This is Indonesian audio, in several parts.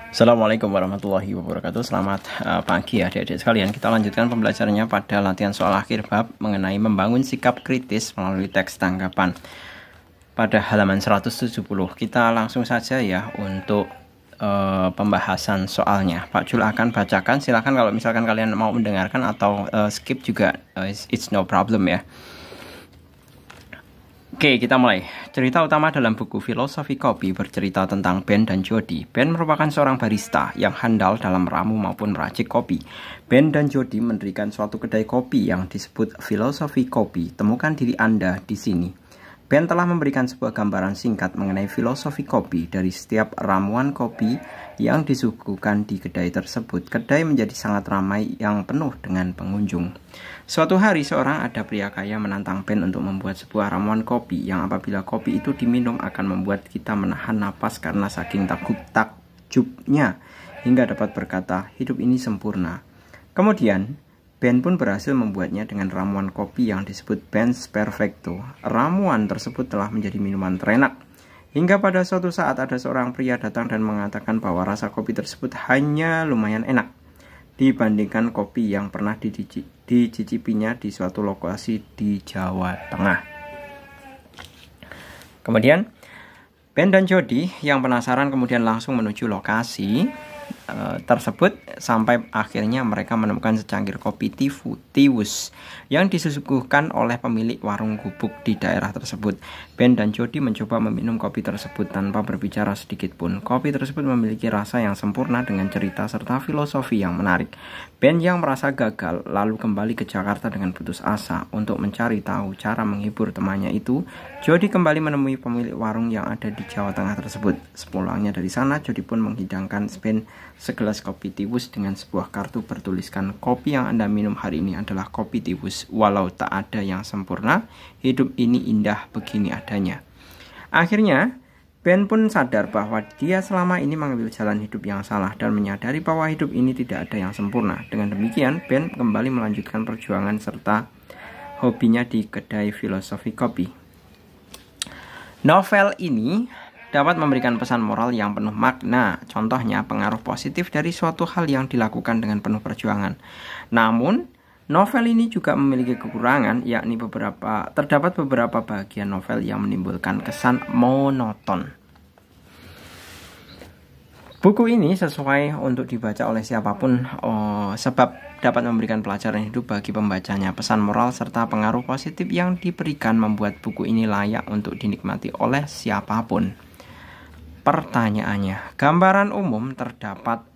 Assalamualaikum warahmatullahi wabarakatuh. Selamat pagi adik-adik sekalian. Kita lanjutkan pembelajarannya pada latihan soal akhir bab mengenai membangun sikap kritis melalui teks tanggapan. Pada halaman 170 kita langsung saja ya untuk pembahasan soalnya. Pak Jul akan bacakan. Silahkan kalau misalkan kalian mau mendengarkan atau skip juga, it's no problem ya. Oke, kita mulai. Cerita utama dalam buku Filosofi Kopi bercerita tentang Ben dan Jody. Ben merupakan seorang barista yang handal dalam meramu maupun meracik kopi. Ben dan Jody mendirikan suatu kedai kopi yang disebut Filosofi Kopi. Temukan diri Anda di sini. Ben telah memberikan sebuah gambaran singkat mengenai filosofi kopi dari setiap ramuan kopi yang disuguhkan di kedai tersebut. Kedai menjadi sangat ramai yang penuh dengan pengunjung. Suatu hari seorang ada pria kaya menantang Ben untuk membuat sebuah ramuan kopi yang apabila kopi itu diminum akan membuat kita menahan napas karena saking takjubnya hingga dapat berkata, hidup ini sempurna. Kemudian Ben pun berhasil membuatnya dengan ramuan kopi yang disebut Ben's Perfecto. Ramuan tersebut telah menjadi minuman terenak. Hingga pada suatu saat ada seorang pria datang dan mengatakan bahwa rasa kopi tersebut hanya lumayan enak dibandingkan kopi yang pernah dicicipinya di suatu lokasi di Jawa Tengah. Kemudian Ben dan Jody yang penasaran kemudian langsung menuju lokasi tersebut sampai akhirnya mereka menemukan secangkir kopi Tiwus yang disuguhkan oleh pemilik warung gubuk di daerah tersebut. Ben dan Jody mencoba meminum kopi tersebut tanpa berbicara sedikit pun. Kopi tersebut memiliki rasa yang sempurna dengan cerita serta filosofi yang menarik. Ben yang merasa gagal lalu kembali ke Jakarta dengan putus asa untuk mencari tahu cara menghibur temannya itu. Jody kembali menemui pemilik warung yang ada di Jawa Tengah tersebut. Sepulangnya dari sana, Jody pun menghidangkan Ben segelas kopi Tiwus dengan sebuah kartu bertuliskan, kopi yang Anda minum hari ini adalah kopi Tiwus. Walau tak ada yang sempurna, hidup ini indah begini adanya. Akhirnya Ben pun sadar bahwa dia selama ini mengambil jalan hidup yang salah dan menyadari bahwa hidup ini tidak ada yang sempurna. Dengan demikian, Ben kembali melanjutkan perjuangan serta hobinya di kedai Filosofi Kopi. Novel ini dapat memberikan pesan moral yang penuh makna, contohnya pengaruh positif dari suatu hal yang dilakukan dengan penuh perjuangan. Namun, novel ini juga memiliki kekurangan, yakni terdapat beberapa bagian novel yang menimbulkan kesan monoton. Buku ini sesuai untuk dibaca oleh siapapun sebab dapat memberikan pelajaran hidup bagi pembacanya. Pesan moral serta pengaruh positif yang diberikan membuat buku ini layak untuk dinikmati oleh siapapun. Pertanyaannya, gambaran umum terhadap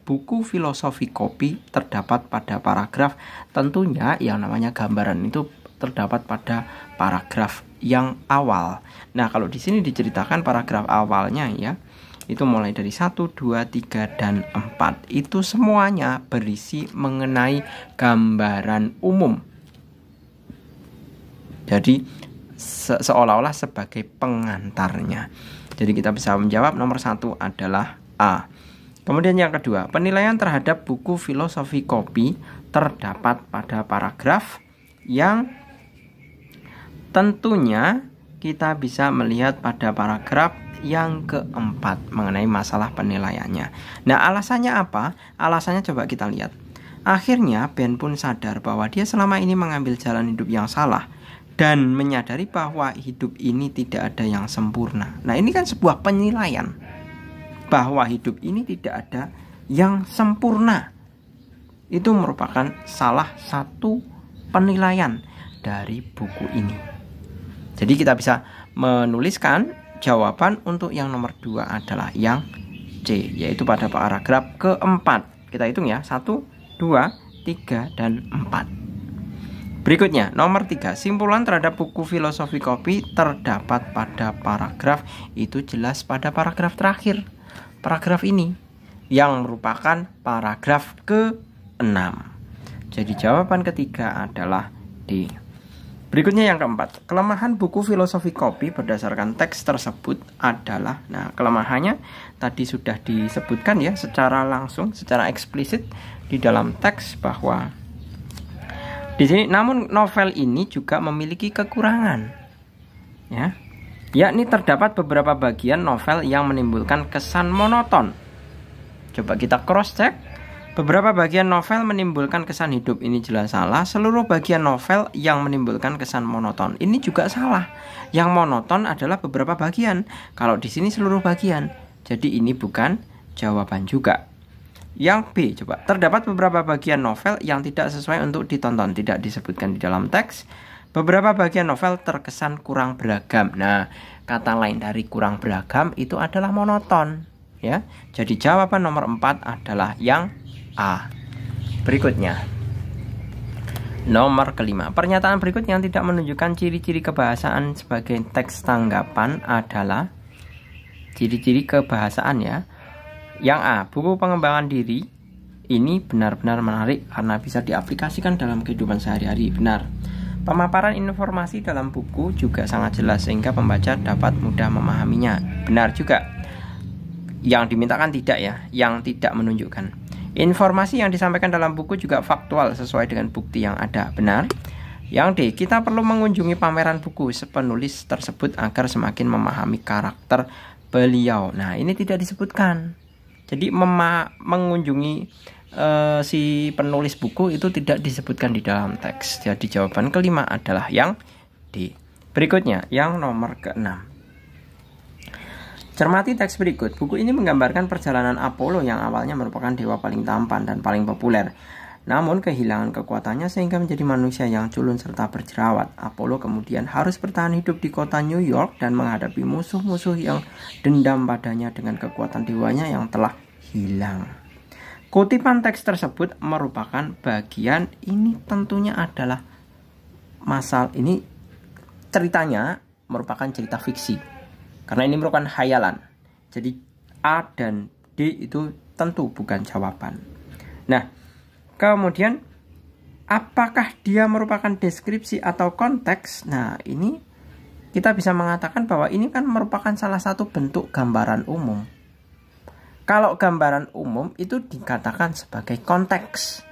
buku Filosofi Kopi terdapat pada paragraf. Tentunya yang namanya gambaran itu terdapat pada paragraf yang awal. Nah, kalau di sini diceritakan paragraf awalnya ya, itu mulai dari 1, 2, 3, dan 4. Itu semuanya berisi mengenai gambaran umum. Jadi seolah-olah sebagai pengantarnya. Jadi kita bisa menjawab nomor 1 adalah A. Kemudian yang kedua, penilaian terhadap buku Filosofi Kopi terdapat pada paragraf yang tentunya kita bisa melihat pada paragraf yang keempat mengenai masalah penilaiannya. Nah, alasannya apa? Alasannya coba kita lihat. Akhirnya Ben pun sadar bahwa dia selama ini mengambil jalan hidup yang salah dan menyadari bahwa hidup ini tidak ada yang sempurna. Nah, ini kan sebuah penilaian bahwa hidup ini tidak ada yang sempurna. Itu merupakan salah satu penilaian dari buku ini. Jadi kita bisa menuliskan jawaban untuk yang nomor 2 adalah yang C, yaitu pada paragraf keempat. Kita hitung ya, 1, 2, 3, dan 4. Berikutnya, nomor 3, simpulan terhadap buku Filosofi Kopi terdapat pada paragraf. Itu jelas pada paragraf terakhir. Paragraf ini yang merupakan paragraf ke-6. Jadi jawaban ketiga adalah D. Berikutnya yang keempat, kelemahan buku Filosofi Kopi berdasarkan teks tersebut adalah, nah kelemahannya tadi sudah disebutkan ya secara langsung, secara eksplisit di dalam teks bahwa di sini, namun novel ini juga memiliki kekurangan. Ya. yakni terdapat beberapa bagian novel yang menimbulkan kesan monoton. Coba kita cross check. Beberapa bagian novel menimbulkan kesan hidup, ini jelas salah. Seluruh bagian novel yang menimbulkan kesan monoton, ini juga salah. Yang monoton adalah beberapa bagian. Kalau di sini seluruh bagian, jadi ini bukan jawaban juga. Yang B, coba. Terdapat beberapa bagian novel yang tidak sesuai untuk ditonton, tidak disebutkan di dalam teks. Beberapa bagian novel terkesan kurang beragam. Nah, kata lain dari kurang beragam itu adalah monoton, ya. Jadi jawaban nomor 4 adalah yang A. Berikutnya, nomor kelima. Pernyataan berikut yang tidak menunjukkan ciri-ciri kebahasaan sebagai teks tanggapan adalah ciri-ciri kebahasaan, ya. Yang A, buku pengembangan diri ini benar-benar menarik karena bisa diaplikasikan dalam kehidupan sehari-hari. Benar. Pemaparan informasi dalam buku juga sangat jelas sehingga pembaca dapat mudah memahaminya. Benar juga. Yang dimintakan tidak, ya, yang tidak menunjukkan. Informasi yang disampaikan dalam buku juga faktual sesuai dengan bukti yang ada. Benar. Yang D, kita perlu mengunjungi pameran buku penulis tersebut agar semakin memahami karakter beliau. Nah, ini tidak disebutkan. Jadi mengunjungi si penulis buku itu tidak disebutkan di dalam teks. Jadi jawaban kelima adalah yang D. Berikutnya, yang nomor ke-6. Cermati teks berikut. Buku ini menggambarkan perjalanan Apollo yang awalnya merupakan dewa paling tampan dan paling populer. Namun kehilangan kekuatannya sehingga menjadi manusia yang culun serta berjerawat. Apollo kemudian harus bertahan hidup di kota New York dan menghadapi musuh-musuh yang dendam padanya dengan kekuatan dewanya yang telah hilang. Kutipan teks tersebut merupakan bagian, ini tentunya adalah ini ceritanya merupakan cerita fiksi. Karena ini merupakan khayalan. Jadi A dan D itu tentu bukan jawaban. Nah, kemudian apakah dia merupakan deskripsi atau konteks? Nah, ini kita bisa mengatakan bahwa ini kan merupakan salah satu bentuk gambaran umum. Kalau gambaran umum itu dikatakan sebagai konteks.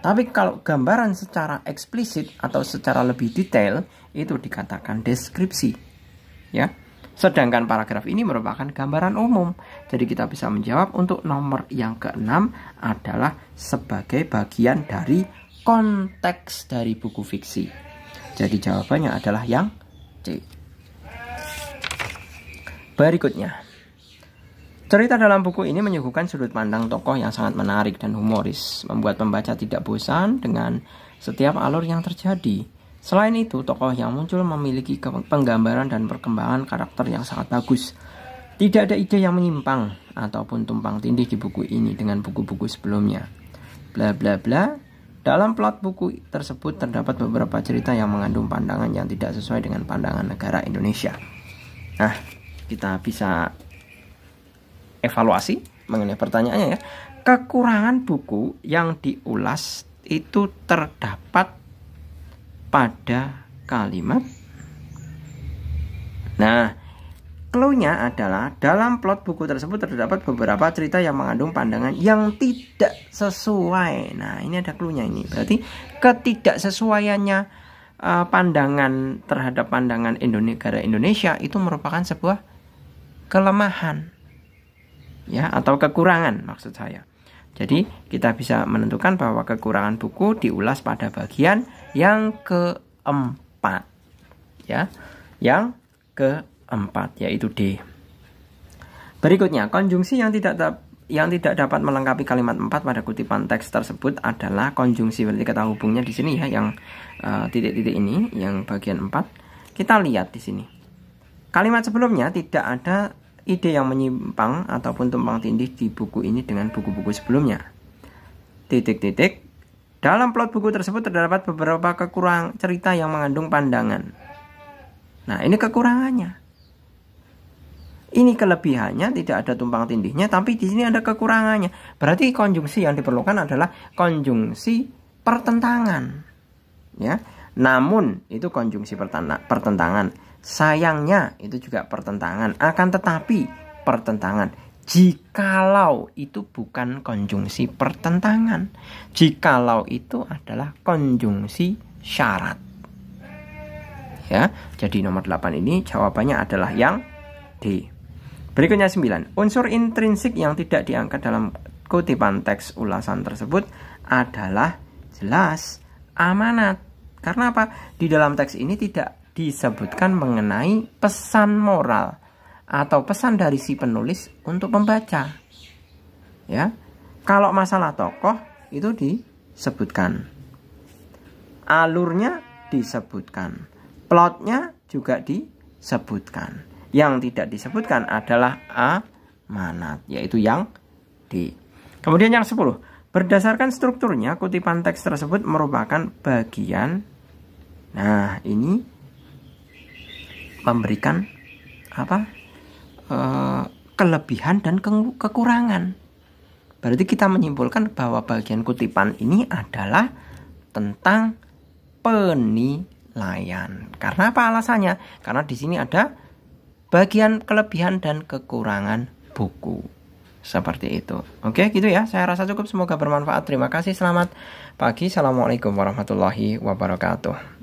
Tapi kalau gambaran secara eksplisit atau secara lebih detail itu dikatakan deskripsi. Ya. Sedangkan paragraf ini merupakan gambaran umum. Jadi kita bisa menjawab untuk nomor yang ke-6 adalah sebagai bagian dari konteks dari buku fiksi. Jadi jawabannya adalah yang C. Berikutnya. Cerita dalam buku ini menyuguhkan sudut pandang tokoh yang sangat menarik dan humoris, membuat pembaca tidak bosan dengan setiap alur yang terjadi. Selain itu, tokoh yang muncul memiliki penggambaran dan perkembangan karakter yang sangat bagus. Tidak ada ide yang menyimpang ataupun tumpang tindih di buku ini dengan buku-buku sebelumnya. Bla bla bla. Dalam plot buku tersebut terdapat beberapa cerita yang mengandung pandangan yang tidak sesuai dengan pandangan negara Indonesia. Nah, kita bisa evaluasi mengenai pertanyaannya, ya. Kekurangan buku yang diulas itu terdapat pada kalimat. Nah, clue-nya adalah dalam plot buku tersebut terdapat beberapa cerita yang mengandung pandangan yang tidak sesuai. Nah, ini ada clue-nya ini. Berarti ketidaksesuaiannya pandangan terhadap pandangan negara Indonesia itu merupakan sebuah kelemahan, ya, atau kekurangan maksud saya. Jadi kita bisa menentukan bahwa kekurangan buku diulas pada bagian yang keempat, ya, yang keempat yaitu D. Berikutnya, konjungsi yang tidak dapat melengkapi kalimat 4 pada kutipan teks tersebut adalah konjungsi. Berarti kata hubungnya di sini, ya, yang titik-titik ini, yang bagian 4. Kita lihat di sini. Kalimat sebelumnya tidak ada ide yang menyimpang ataupun tumpang tindih di buku ini dengan buku-buku sebelumnya. Titik-titik. Dalam plot buku tersebut terdapat beberapa kekurangan cerita yang mengandung pandangan. Nah, ini kekurangannya. Ini kelebihannya, tidak ada tumpang tindihnya, tapi di sini ada kekurangannya. Berarti konjungsi yang diperlukan adalah konjungsi pertentangan, ya. Namun itu konjungsi pertentangan. Sayangnya itu juga pertentangan. Akan tetapi pertentangan jikalau itu bukan konjungsi pertentangan, jikalau itu adalah konjungsi syarat. Ya, jadi nomor 8 ini jawabannya adalah yang D. Berikutnya 9. Unsur intrinsik yang tidak diangkat dalam kutipan teks ulasan tersebut adalah jelas amanat. Karena apa? Di dalam teks ini tidak disebutkan mengenai pesan moral atau pesan dari si penulis untuk pembaca. Ya. Kalau masalah tokoh itu disebutkan. Alurnya disebutkan. Plotnya juga disebutkan. Yang tidak disebutkan adalah amanat, yaitu yang D. Kemudian yang 10. Berdasarkan strukturnya, kutipan teks tersebut merupakan bagian. Nah, ini memberikan apa? Kelebihan dan kekurangan. Berarti kita menyimpulkan bahwa bagian kutipan ini adalah tentang penilaian. Karena apa alasannya? Karena di sini ada bagian kelebihan dan kekurangan buku. Seperti itu. Oke, gitu ya. Saya rasa cukup. Semoga bermanfaat. Terima kasih. Selamat pagi. Assalamualaikum warahmatullahi wabarakatuh.